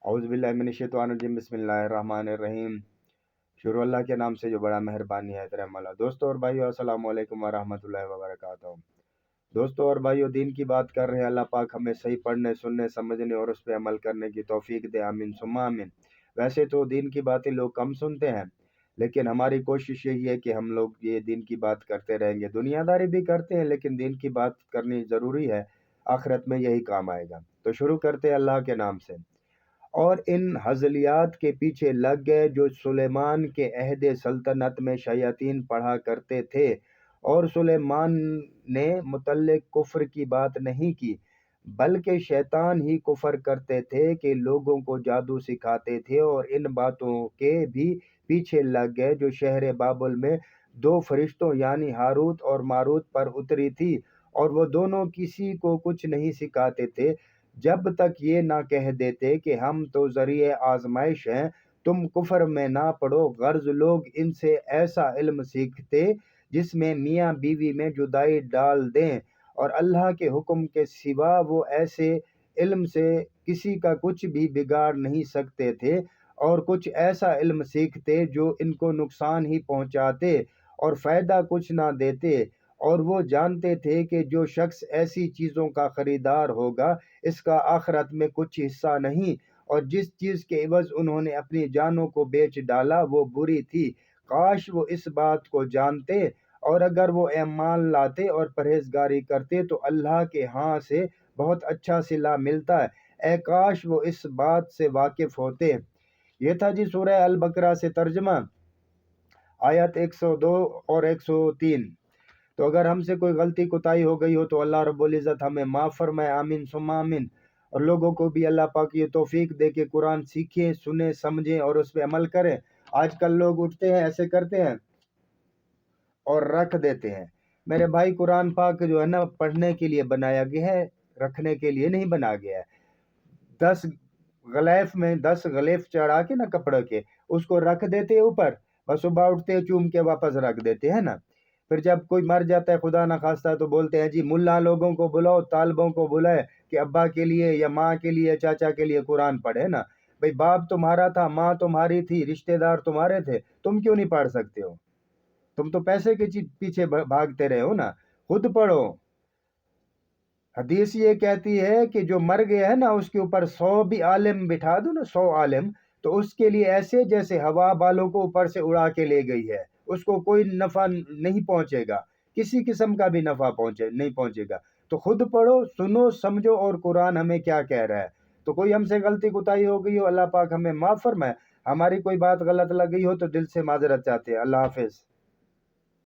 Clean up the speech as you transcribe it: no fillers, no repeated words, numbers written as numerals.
اعوذ باللہ من الشیطان الرجیم، بسم اللہ الرحمن الرحیم۔ شروع اللہ کے نام سے جو بڑا مہربانی ہے رحم اللہ۔ دوستو اور بھائیو، السلام علیکم ورحمۃ اللہ وبرکاتہ۔ دوستو اور بھائیو، دین کی بات کر رہے ہیں۔ اللہ پاک ہمیں صحیح پڑھنے، سننے، سمجھنے اور اس پہ عمل کرنے کی توفیق دے، آمین ثم آمین۔ ویسے تو دین کی باتیں لوگ کم سنتے ہیں، لیکن ہماری کوشش یہی ہے کہ ہم لوگ یہ دین کی بات کرتے رہیں گے۔ دنیا داری بھی کرتے ہیں، لیکن دین کی بات کرنی ضروری ہے، آخرت میں یہی کام آئے گا۔ تو شروع کرتے ہیں اللہ کے نام سے۔ اور ان ہزلیات کے پیچھے لگ گئے جو سلیمان کے عہد سلطنت میں شیاطین پڑھا کرتے تھے، اور سلیمان نے متعلق کفر کی بات نہیں کی، بلکہ شیطان ہی کفر کرتے تھے کہ لوگوں کو جادو سکھاتے تھے۔ اور ان باتوں کے بھی پیچھے لگ گئے جو شہر بابل میں دو فرشتوں یعنی ہاروت اور ماروت پر اتری تھی، اور وہ دونوں کسی کو کچھ نہیں سکھاتے تھے جب تک یہ نہ کہہ دیتے کہ ہم تو ذریعہ آزمائش ہیں، تم کفر میں نہ پڑو۔ غرض لوگ ان سے ایسا علم سیکھتے جس میں میاں بیوی میں جدائی ڈال دیں، اور اللہ کے حکم کے سوا وہ ایسے علم سے کسی کا کچھ بھی بگاڑ نہیں سکتے تھے، اور کچھ ایسا علم سیکھتے جو ان کو نقصان ہی پہنچاتے اور فائدہ کچھ نہ دیتے۔ اور وہ جانتے تھے کہ جو شخص ایسی چیزوں کا خریدار ہوگا اس کا آخرت میں کچھ حصہ نہیں، اور جس چیز کے عوض انہوں نے اپنی جانوں کو بیچ ڈالا وہ بری تھی۔ کاش وہ اس بات کو جانتے، اور اگر وہ ایمان لاتے اور پرہیزگاری کرتے تو اللہ کے ہاں سے بہت اچھا صلہ ملتا ہے۔ اے کاش وہ اس بات سے واقف ہوتے۔ یہ تھا جی سورہ البقرہ سے ترجمہ، آیت 102 اور 103۔ تو اگر ہم سے کوئی غلطی کوتاہی ہو گئی ہو تو اللہ رب العزت ہمیں معاف فرمائے، آمین ثم آمین۔ اور لوگوں کو بھی اللہ پاک یہ توفیق دے کہ قرآن سیکھیں، سنیں، سمجھیں اور اس پہ عمل کریں۔ آج کل لوگ اٹھتے ہیں، ایسے کرتے ہیں اور رکھ دیتے ہیں۔ میرے بھائی، قرآن پاک جو ہے نا پڑھنے کے لیے بنایا گیا ہے، رکھنے کے لیے نہیں بنا گیا ہے۔ 10 غلیف میں 10 غلیف چڑھا کے نا کپڑے کے، اس کو رکھ دیتے اوپر، بس صبح اٹھتے چوم کے واپس رکھ دیتے ہیں نا۔ پھر جب کوئی مر جاتا ہے خدا نہ خواستہ تو بولتے ہیں جی ملا لوگوں کو بلاؤ، طالبوں کو بلائے کہ ابا کے لیے یا ماں کے لیے، چاچا کے لیے قرآن پڑھے نا۔ بھئی باپ تمہارا تھا، ماں تمہاری تھی، رشتہ دار تمہارے تھے، تم کیوں نہیں پڑھ سکتے ہو؟ تم تو پیسے کے پیچھے بھاگتے رہے ہو نا، خود پڑھو۔ حدیث یہ کہتی ہے کہ جو مر گیا ہے نا اس کے اوپر 100 بھی عالم بٹھا دو نا، 100 عالم، تو اس کے لیے ایسے جیسے ہوا بالوں کو اوپر سے اڑا کے لے گئی ہے، اس کو کوئی نفع نہیں پہنچے گا، کسی قسم کا بھی نفع نہیں پہنچے گا۔ تو خود پڑھو، سنو، سمجھو، اور قرآن ہمیں کیا کہہ رہا ہے۔ تو کوئی ہم سے غلطی کوتاہی ہو گئی ہو، اللہ پاک ہمیں معاف فرمائے۔ ہماری کوئی بات غلط لگ گئی ہو تو دل سے معذرت چاہتے ہیں۔ اللہ حافظ۔